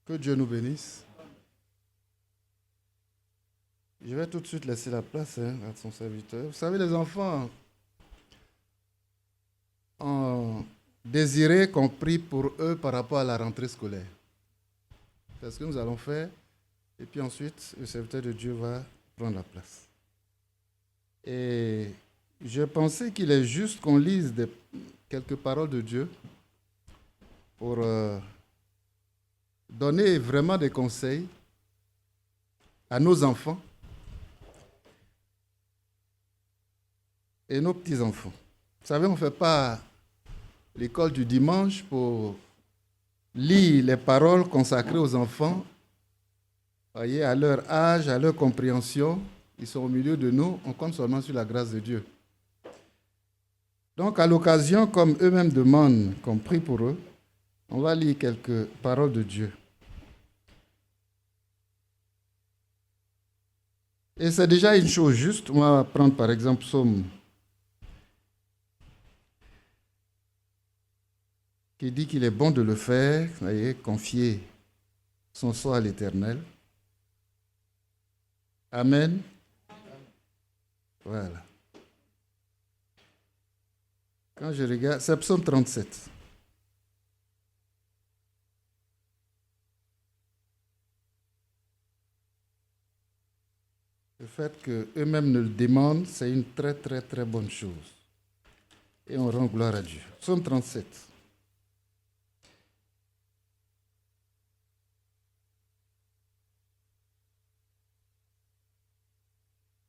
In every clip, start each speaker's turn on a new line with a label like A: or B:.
A: Que Dieu nous bénisse. Je vais tout de suite laisser la place à son serviteur. Vous savez, les enfants ont désiré qu'on prie pour eux par rapport à la rentrée scolaire. C'est ce que nous allons faire. Et puis ensuite, le serviteur de Dieu va prendre la place. Et je pensais qu'il est juste qu'on lise quelques paroles de Dieu pour donner vraiment des conseils à nos enfants et nos petits-enfants. Vous savez, on ne fait pas l'école du dimanche pour lire les paroles consacrées aux enfants. Voyez, à leur âge, à leur compréhension, ils sont au milieu de nous, on compte seulement sur la grâce de Dieu. Donc, à l'occasion, comme eux-mêmes demandent qu'on prie pour eux, on va lire quelques paroles de Dieu. Et c'est déjà une chose juste. On va prendre par exemple Psaume qui dit qu'il est bon de le faire, vous voyez, confier son sort à l'Éternel. Amen. Voilà. Quand je regarde, c'est Psaume 37. Le fait qu'eux-mêmes ne le demandent, c'est une très très très bonne chose. Et on rend gloire à Dieu. Psaume 37.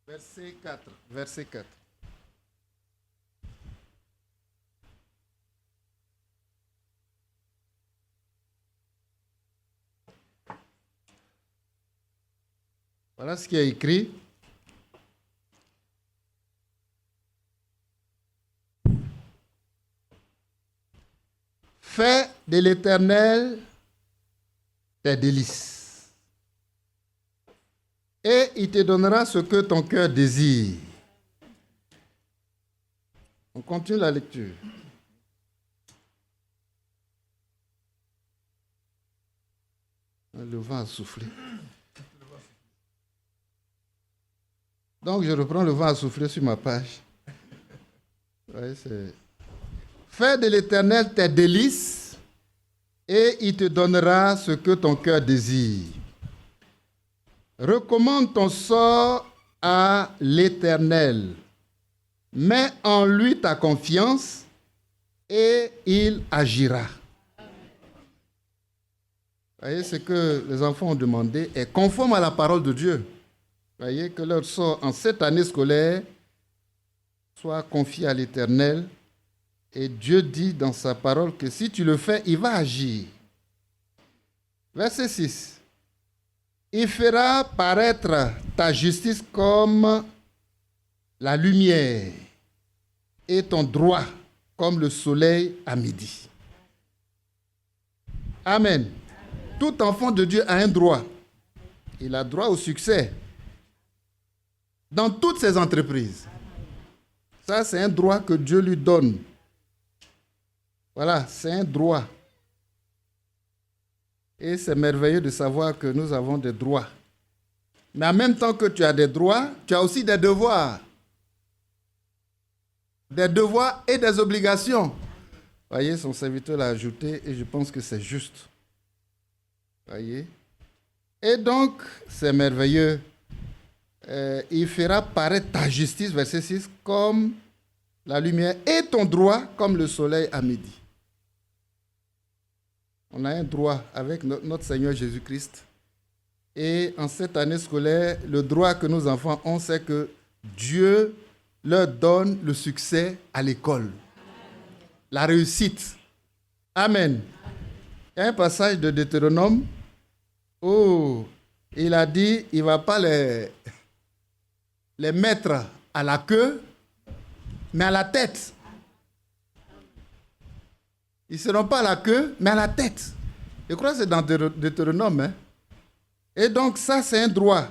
A: Verset 4. Verset 4. Voilà ce qui est écrit. Fais de l'Éternel tes délices, et il te donnera ce que ton cœur désire. On continue la lecture. Le vent a soufflé. Donc, je reprends le vent à souffler sur ma page. Ouais, fais de l'Éternel tes délices, et il te donnera ce que ton cœur désire. Recommande ton sort à l'Éternel. Mets en lui ta confiance, et il agira. Vous voyez, ce que les enfants ont demandé est conforme à la parole de Dieu. Voyez, que leur sort en cette année scolaire soit confié à l'Éternel. Et Dieu dit dans sa parole que si tu le fais, il va agir. Verset 6. Il fera paraître ta justice comme la lumière et ton droit comme le soleil à midi. Amen. Tout enfant de Dieu a un droit. Il a droit au succès dans toutes ses entreprises. Ça, c'est un droit que Dieu lui donne. Voilà, c'est un droit. Et c'est merveilleux de savoir que nous avons des droits. Mais en même temps que tu as des droits, tu as aussi des devoirs. Des devoirs et des obligations. Voyez, son serviteur l'a ajouté et je pense que c'est juste. Voyez. Et donc, c'est merveilleux. Il fera paraître ta justice, verset 6, comme la lumière et ton droit comme le soleil à midi. On a un droit avec notre Seigneur Jésus-Christ. Et en cette année scolaire, le droit que nos enfants ont, c'est que Dieu leur donne le succès à l'école. La réussite. Amen. Il y a un passage de Deutéronome où il a dit, il ne va pas les mettre à la queue, mais à la tête. Ils ne seront pas à la queue, mais à la tête. Je crois que c'est dans Deutéronome. Hein? Et donc ça, c'est un droit.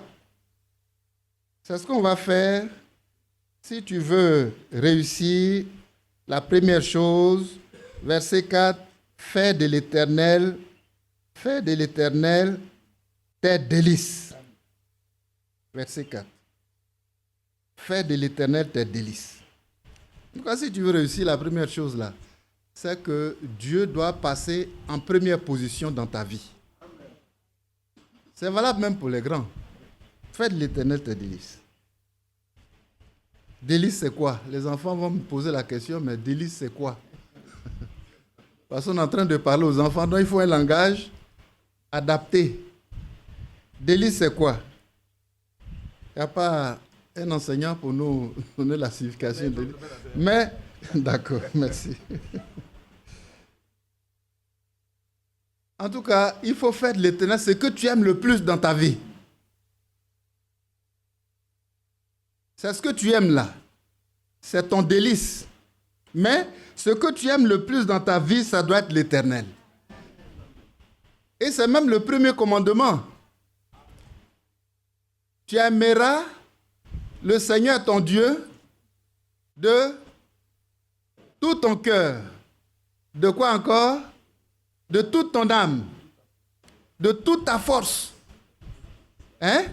A: C'est ce qu'on va faire. Si tu veux réussir, la première chose, verset 4, fais de l'Éternel Fais de l'Éternel tes délices. Verset 4. Fais de l'Éternel tes délices. Donc, si tu veux réussir, la première chose là, c'est que Dieu doit passer en première position dans ta vie. C'est valable même pour les grands. Fais de l'Éternel tes délices. Délices, c'est quoi? Les enfants vont me poser la question, mais délices, c'est quoi? Parce qu'on est en train de parler aux enfants, donc il faut un langage adapté. Délices, c'est quoi? Il n'y a pas un enseignant pour nous donner la signification de délices. Mais, d'accord, merci. En tout cas, il faut faire de l'Éternel ce que tu aimes le plus dans ta vie. C'est ce que tu aimes là. C'est ton délice. Mais ce que tu aimes le plus dans ta vie, ça doit être l'Éternel. Et c'est même le premier commandement. Tu aimeras le Seigneur ton Dieu de tout ton cœur. De quoi encore? De toute ton âme. De toute ta force. Hein?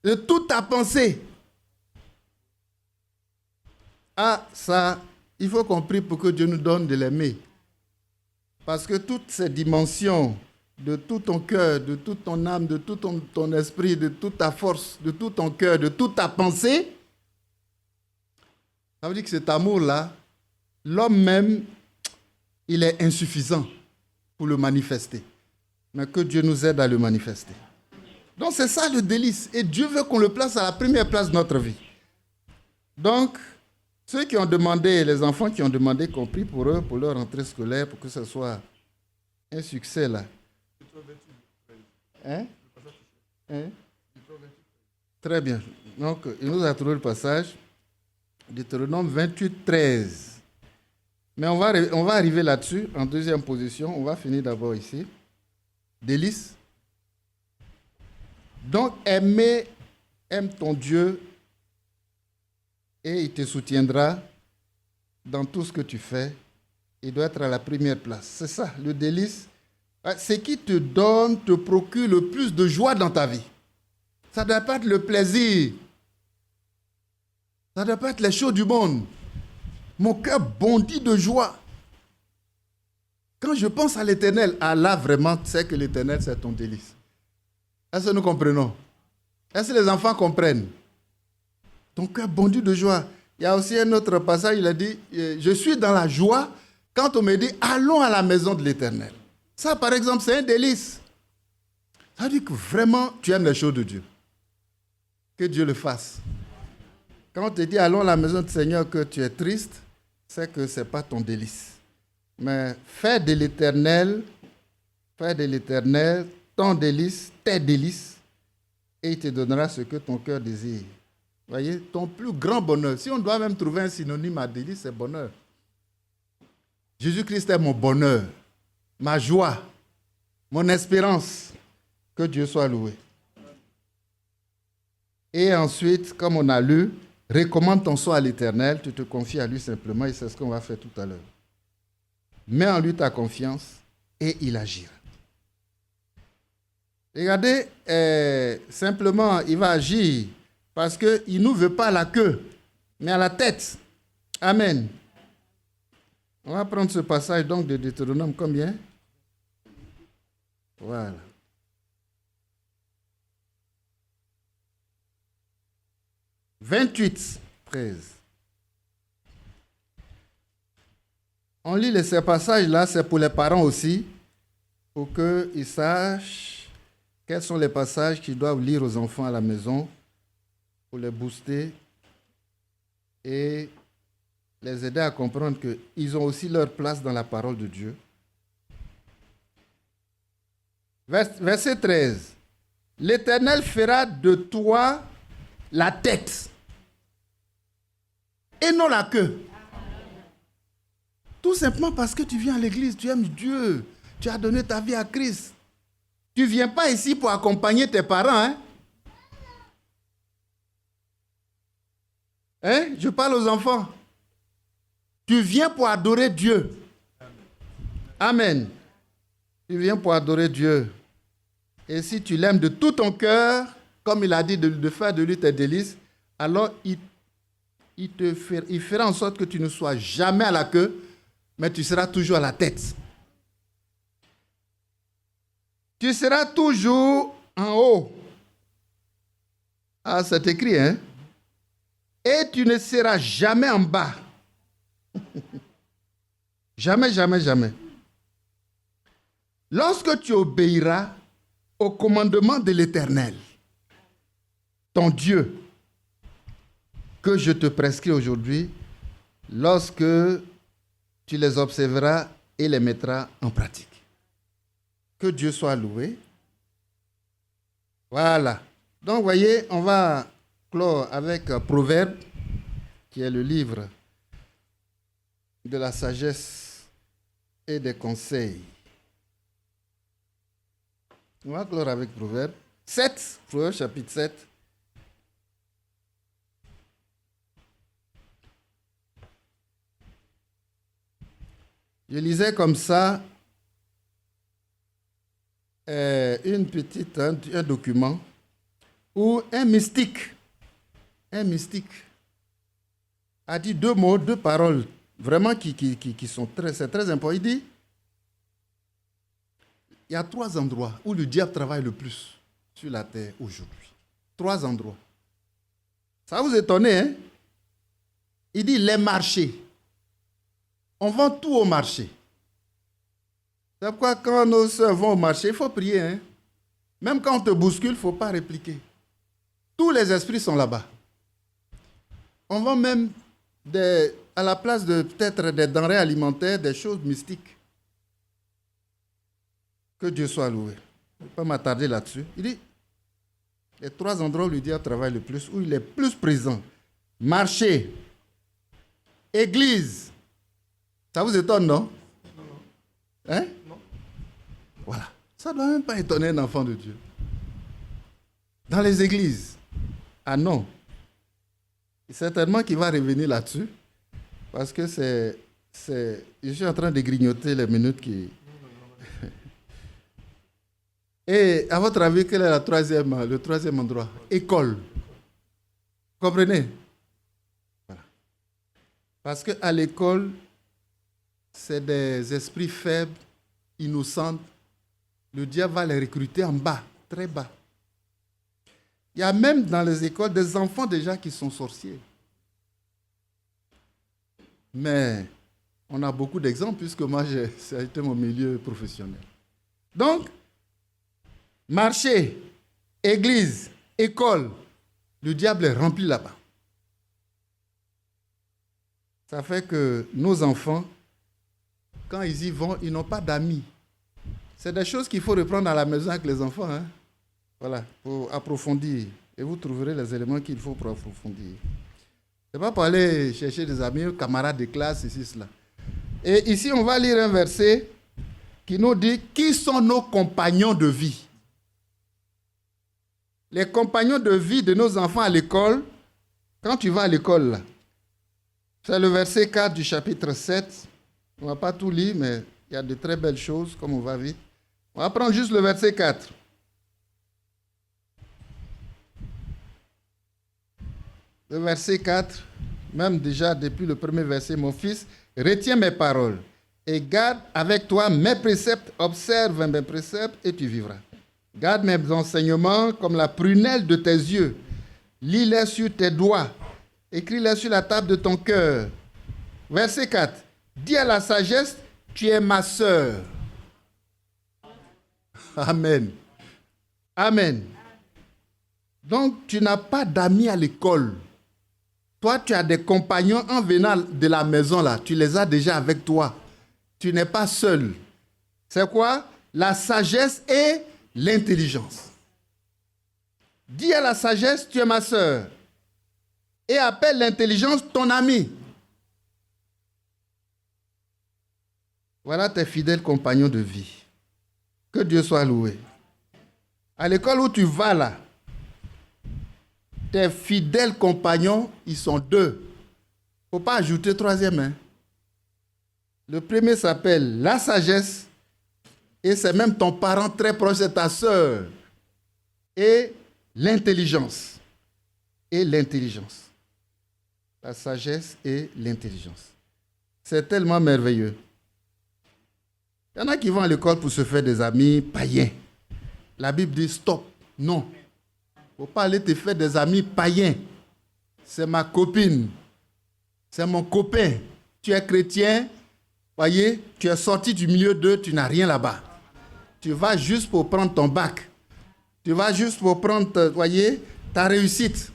A: De toute ta pensée. Ah, ça, il faut qu'on prie pour que Dieu nous donne de l'aimer. Parce que toutes ces dimensions, de tout ton cœur, de toute ton âme, de tout ton esprit, de toute ta force, de tout ton cœur, de toute ta pensée, ça veut dire que cet amour-là, l'homme même, il est insuffisant pour le manifester. Mais que Dieu nous aide à le manifester. Donc c'est ça le délice. Et Dieu veut qu'on le place à la première place de notre vie. Donc, ceux qui ont demandé, les enfants qui ont demandé qu'on prie pour eux, pour leur rentrée scolaire, pour que ce soit un succès là. Hein? Très bien. Donc, il nous a trouvé le passage. Deutéronome 28, 13. Mais on va arriver là-dessus, en deuxième position. On va finir d'abord ici. Délice. Donc, aime ton Dieu et il te soutiendra dans tout ce que tu fais. Il doit être à la première place. C'est ça, le délice. C'est qui te donne, te procure le plus de joie dans ta vie. Ça ne doit pas être le plaisir. Ça ne doit pas être les choses du monde. Mon cœur bondit de joie. Quand je pense à l'Éternel, là vraiment, tu sais que l'Éternel, c'est ton délice. Est-ce que nous comprenons? Est-ce que les enfants comprennent? Ton cœur bondit de joie. Il y a aussi un autre passage, il a dit, je suis dans la joie quand on me dit, allons à la maison de l'Éternel. Ça, par exemple, c'est un délice. Ça veut dire que vraiment, tu aimes les choses de Dieu. Que Dieu le fasse. Quand on te dit, allons à la maison du Seigneur, que tu es triste, c'est que ce n'est pas ton délice. Mais fais de l'Éternel ton délice, tes délices, et il te donnera ce que ton cœur désire. Vous voyez, ton plus grand bonheur. Si on doit même trouver un synonyme à délice, c'est bonheur. Jésus-Christ est mon bonheur, ma joie, mon espérance. Que Dieu soit loué. Et ensuite, comme on a lu, recommande ton soi à l'Éternel, tu te confies à lui simplement, et c'est ce qu'on va faire tout à l'heure. Mets en lui ta confiance et il agira. Regardez, simplement, il va agir parce qu'il ne nous veut pas à la queue, mais à la tête. Amen. On va prendre ce passage donc de Deutéronome combien? Voilà. 28, 13. On lit ces passages-là, c'est pour les parents aussi, pour qu'ils sachent quels sont les passages qu'ils doivent lire aux enfants à la maison, pour les booster et les aider à comprendre qu'ils ont aussi leur place dans la parole de Dieu. Verset 13. L'Éternel fera de toi la tête et non la queue. Tout simplement parce que tu viens à l'église, tu aimes Dieu, tu as donné ta vie à Christ. Tu ne viens pas ici pour accompagner tes parents. Je parle aux enfants. Tu viens pour adorer Dieu. Amen. Tu viens pour adorer Dieu. Et si tu l'aimes de tout ton cœur, comme il a dit de faire de lui tes délices, alors il fera en sorte que tu ne sois jamais à la queue, mais tu seras toujours à la tête. Tu seras toujours en haut. Ah, c'est écrit, hein? Et tu ne seras jamais en bas. Jamais, jamais, jamais. Lorsque tu obéiras au commandement de l'Éternel, ton Dieu, que je te prescris aujourd'hui, lorsque tu les observeras et les mettras en pratique. Que Dieu soit loué. Voilà. Donc, vous voyez, on va clore avec Proverbe, qui est le livre de la sagesse et des conseils. On va clore avec Proverbe 7, Proverbe chapitre 7. Je lisais comme ça un document où un mystique a dit deux mots, deux paroles, vraiment qui sont c'est très important. Il dit, il y a 3 endroits où le diable travaille le plus sur la terre aujourd'hui. 3 endroits. Ça vous étonne, hein? Il dit les marchés. On vend tout au marché. C'est pourquoi quand nos soeurs vont au marché, il faut prier. Hein? Même quand on te bouscule, il ne faut pas répliquer. Tous les esprits sont là-bas. On vend même à la place de peut-être des denrées alimentaires, des choses mystiques. Que Dieu soit loué. Je ne vais pas m'attarder là-dessus. Il dit, les 3 endroits où le diable travaille le plus, où il est plus présent. Marché, église. Ça vous étonne, non? Hein? Non. Voilà. Ça ne doit même pas étonner un enfant de Dieu. Dans les églises. Ah non. Certainement qu'il va revenir là-dessus. Parce que je suis en train de grignoter les minutes qui... Et à votre avis, quel est le troisième endroit? École. Vous comprenez? Voilà. Parce qu'à l'école, c'est des esprits faibles, innocents. Le diable va les recruter en bas, très bas. Il y a même dans les écoles des enfants déjà qui sont sorciers. Mais on a beaucoup d'exemples puisque moi, ça a été mon milieu professionnel. Donc, marché, église, école, le diable est rempli là-bas. Ça fait que nos enfants, quand ils y vont, ils n'ont pas d'amis. C'est des choses qu'il faut reprendre à la maison avec les enfants. Hein? Voilà, pour approfondir. Et vous trouverez les éléments qu'il faut pour approfondir. Ce n'est pas pour aller chercher des amis, camarades de classe, ici, cela. Et ici, on va lire un verset qui nous dit « Qui sont nos compagnons de vie ?» Les compagnons de vie de nos enfants à l'école, quand tu vas à l'école, là, c'est le verset 4 du chapitre 7. On ne va pas tout lire, mais il y a de très belles choses, comme on va vite. On va prendre juste le verset 4. Le verset 4, même déjà depuis le premier verset, mon fils, retiens mes paroles et garde avec toi mes préceptes, observe mes préceptes et tu vivras. Garde mes enseignements comme la prunelle de tes yeux. Lis-les sur tes doigts. Écris-les sur la table de ton cœur. Verset 4. Dis à la sagesse, tu es ma sœur. Amen. Amen. Donc, tu n'as pas d'amis à l'école. Toi, tu as des compagnons en venant de la maison, là. Tu les as déjà avec toi. Tu n'es pas seul. C'est quoi? La sagesse et l'intelligence. Dis à la sagesse, tu es ma sœur. Et appelle l'intelligence ton ami. Voilà tes fidèles compagnons de vie. Que Dieu soit loué. À l'école où tu vas là, tes fidèles compagnons, ils sont 2. Il ne faut pas ajouter 3e. Hein. Le premier s'appelle la sagesse Et c'est même ton parent très proche, c'est ta sœur. Et l'intelligence. Et l'intelligence. La sagesse et l'intelligence. C'est tellement merveilleux. Il y en a qui vont à l'école pour se faire des amis païens. La Bible dit stop. Non. Il ne faut pas aller te faire des amis païens. C'est ma copine. C'est mon copain. Tu es chrétien. Voyez, tu es sorti du milieu d'eux, tu n'as rien là-bas. Tu vas juste pour prendre ton bac. Tu vas juste pour prendre, voyez, ta réussite.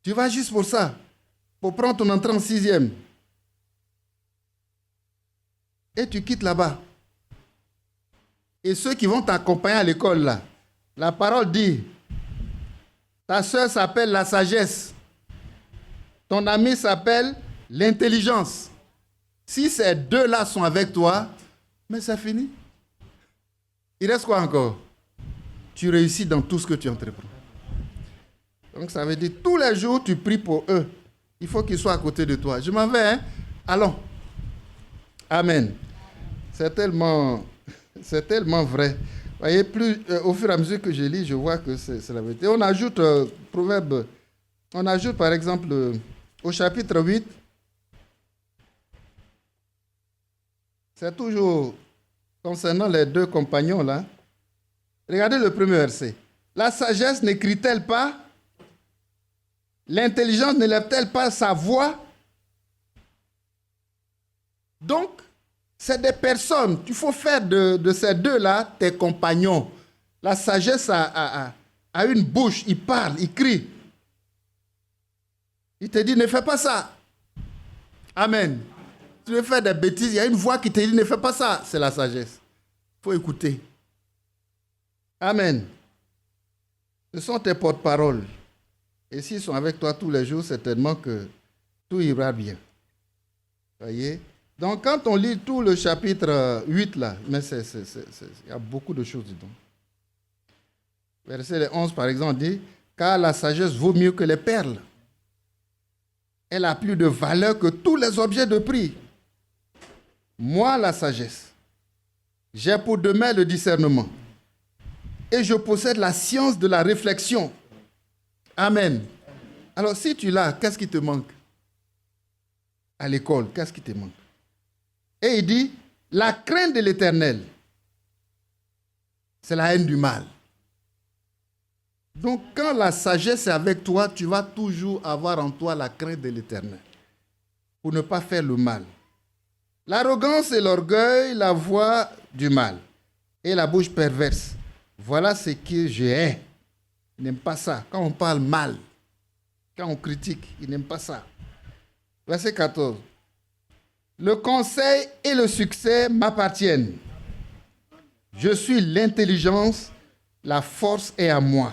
A: Tu vas juste pour ça. Pour prendre ton entrée en 6e. Et tu quittes là-bas. Et ceux qui vont t'accompagner à l'école, là, la parole dit, ta sœur s'appelle la sagesse. Ton ami s'appelle l'intelligence. Si ces deux-là sont avec toi, mais c'est fini. Il reste quoi encore? Tu réussis dans tout ce que tu entreprends. Donc ça veut dire, tous les jours, tu pries pour eux. Il faut qu'ils soient à côté de toi. Je m'en vais, hein? Allons. Amen. C'est tellement vrai. Vous voyez, au fur et à mesure que je lis, je vois que c'est la vérité. On ajoute, Proverbe, on ajoute par exemple, au chapitre 8, c'est toujours concernant les deux compagnons là. Regardez le premier verset. La sagesse n'écrit-elle pas? L'intelligence ne lève-t-elle pas sa voix? Donc, c'est des personnes. Il faut faire de ces deux-là tes compagnons. La sagesse a une bouche. Il parle, il crie. Il te dit, ne fais pas ça. Amen. Tu veux faire des bêtises, il y a une voix qui te dit, ne fais pas ça. C'est la sagesse. Il faut écouter. Amen. Ce sont tes porte-paroles. Et s'ils sont avec toi tous les jours, certainement que tout ira bien. Voyez? Donc, quand on lit tout le chapitre 8, là, mais il y a beaucoup de choses dedans. Verset 11, par exemple, dit, « Car la sagesse vaut mieux que les perles. Elle a plus de valeur que tous les objets de prix. Moi, la sagesse, j'ai pour demain le discernement. Et je possède la science de la réflexion. » Amen. Alors, si tu l'as, qu'est-ce qui te manque? À l'école, qu'est-ce qui te manque? Et il dit, la crainte de l'Éternel, c'est la haine du mal. Donc, quand la sagesse est avec toi, tu vas toujours avoir en toi la crainte de l'Éternel, pour ne pas faire le mal. L'arrogance et l'orgueil, la voix du mal, et la bouche perverse. Voilà ce que je hais. Il n'aime pas ça. Quand on parle mal, quand on critique, il n'aime pas ça. Verset 14. Le conseil et le succès m'appartiennent. Je suis l'intelligence, la force est à moi.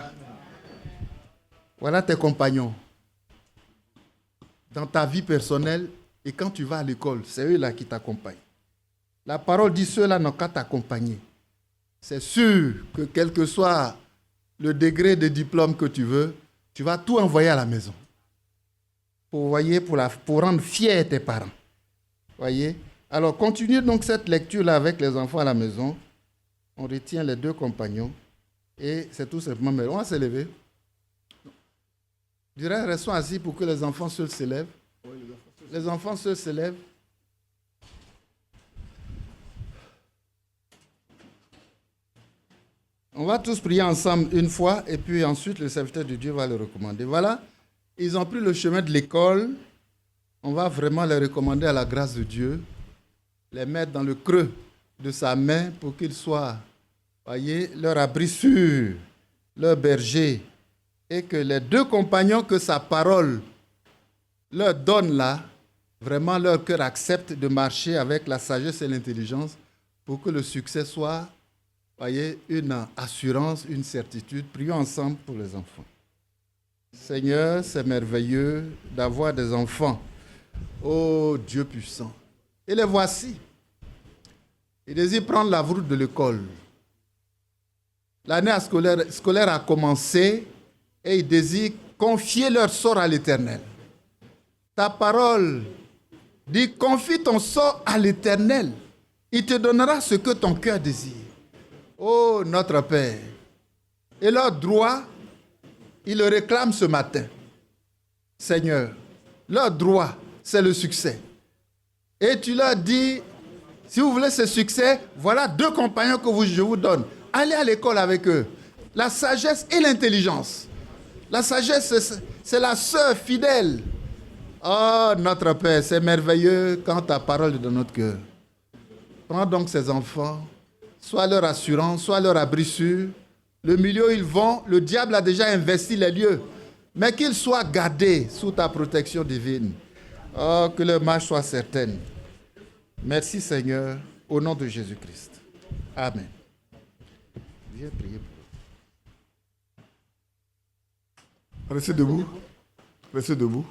A: Voilà tes compagnons. Dans ta vie personnelle et quand tu vas à l'école, c'est eux-là qui t'accompagnent. La parole dit ceux-là n'ont qu'à t'accompagner. C'est sûr que quel que soit le degré de diplôme que tu veux, tu vas tout envoyer à la maison. Pour rendre fiers tes parents. Voyez? Alors, continuez donc cette lecture-là avec les enfants à la maison. On retient les deux compagnons. Et c'est tout simplement... On va se lever. Je dirais, restons assis pour que les enfants seuls se lèvent. Les enfants seuls se lèvent. On va tous prier ensemble une fois et puis ensuite le serviteur de Dieu va le recommander. Voilà, ils ont pris le chemin de l'école. On va vraiment les recommander à la grâce de Dieu, les mettre dans le creux de sa main pour qu'ils soient, voyez, leur abri sûr, leur berger, et que les deux compagnons que sa parole leur donne là, vraiment leur cœur accepte de marcher avec la sagesse et l'intelligence pour que le succès soit, voyez, une assurance, une certitude. Prions ensemble pour les enfants. Seigneur, c'est merveilleux d'avoir des enfants. Oh Dieu puissant. Et les voici. Ils désirent prendre la route de l'école. L'année scolaire a commencé et ils désirent confier leur sort à l'Éternel. Ta parole dit, confie ton sort à l'Éternel Il te donnera ce que ton cœur désire. Oh, notre Père. Et leur droit, ils le réclament ce matin. Seigneur, leur droit, c'est le succès. Et tu leur dis, si vous voulez ce succès, voilà 2 compagnons que je vous donne. Allez à l'école avec eux. La sagesse et l'intelligence. La sagesse, c'est la sœur fidèle. Oh, notre Père, c'est merveilleux quand ta parole est dans notre cœur. Prends donc ces enfants, sois leur assurance, sois leur abri sûr. Le milieu où ils vont, le diable a déjà investi les lieux. Mais qu'ils soient gardés sous ta protection divine. Oh, que leur marche soit certaine. Merci Seigneur, au nom de Jésus-Christ. Amen. Viens prier pour eux.
B: Restez debout. Restez debout.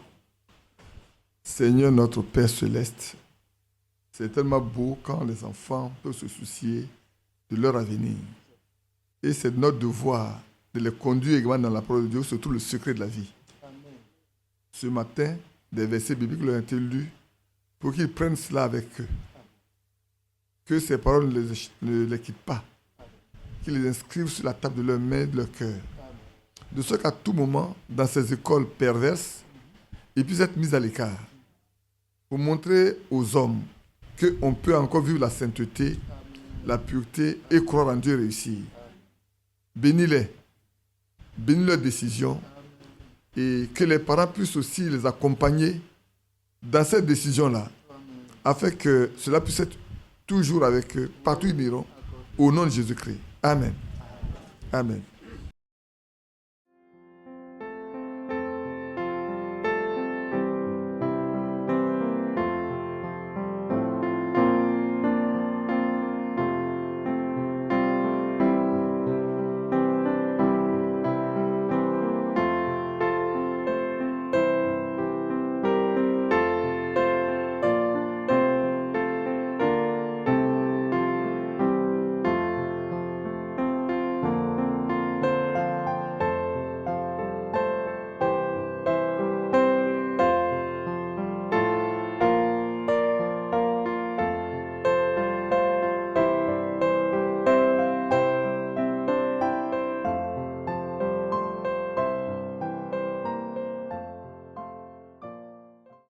B: Seigneur notre Père céleste, c'est tellement beau quand les enfants peuvent se soucier de leur avenir. Et c'est notre devoir de les conduire également dans la parole de Dieu, surtout le secret de la vie. Amen. Ce matin, des versets bibliques leur ont été lus pour qu'ils prennent cela avec eux. Que ces paroles ne les quittent pas. Qu'ils les inscrivent sur la table de leurs mains, de leur cœur. De sorte qu'à tout moment, dans ces écoles perverses, ils puissent être mis à l'écart. Pour montrer aux hommes qu'on peut encore vivre la sainteté, la pureté et croire en Dieu et réussir. Bénis-les. Bénis leurs décisions. Et que les parents puissent aussi les accompagner dans cette décision-là, afin que cela puisse être toujours avec eux, partout où ils iront, au nom de Jésus-Christ. Amen. Amen.